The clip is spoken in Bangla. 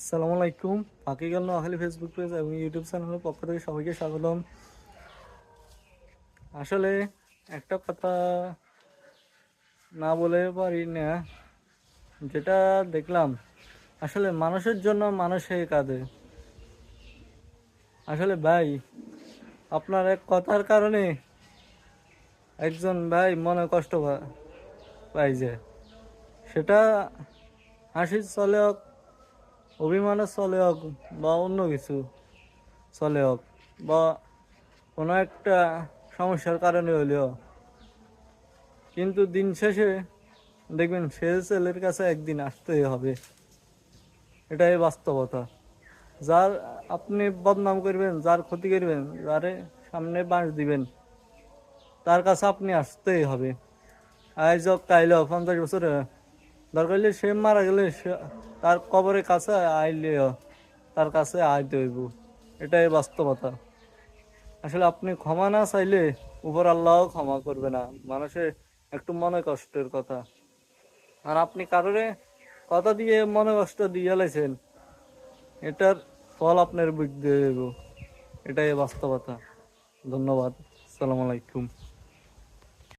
আসসালামু আলাইকুম। পাখিগাল নোয়াখালী ফেসবুক পেজ এবং ইউটিউব চ্যানেলের পক্ষ থেকে সবাইকে স্বাগতম। আসলে একটা কথা না বলে পারি না, যেটা দেখলাম আসলে মানুষের জন্য মানুষই কাঁদে। আসলে ভাই, আপনার এক কথার কারণে একজন ভাই মনে কষ্ট পাই যায়। সেটা হাসির চলে হোক, অভিমানের চলে হোক, বা অন্য কিছু চলে হোক, বা কোনো একটা সমস্যার কারণে হলেও, কিন্তু দিন শেষে দেখবেন সে ছেলের কাছে একদিন আসতেই হবে। এটাই বাস্তবতা। যার আপনি বদনাম করবেন, যার ক্ষতি করবেন, যারে সামনে বাঁশ দিবেন, তার কাছে আপনি আসতেই হবে। আজ হোক কাইল হোক, 50 বছরে দরকার হলে সে মারা গেলে তার কবরের কাছে আইলেও তার কাছে আইতে হইব। এটাই বাস্তবতা। আসলে আপনি ক্ষমা না চাইলে উপর আল্লাহ ক্ষমা করবে না। মানুষের একটু মনে কষ্টের কথা, আর আপনি কারোরে কথা দিয়ে মনে কষ্ট দিয়ে লাইছেন, এটার ফল আপনার বুঝতে দেব। এটাই বাস্তবতা। ধন্যবাদ। আসসালামু আলাইকুম।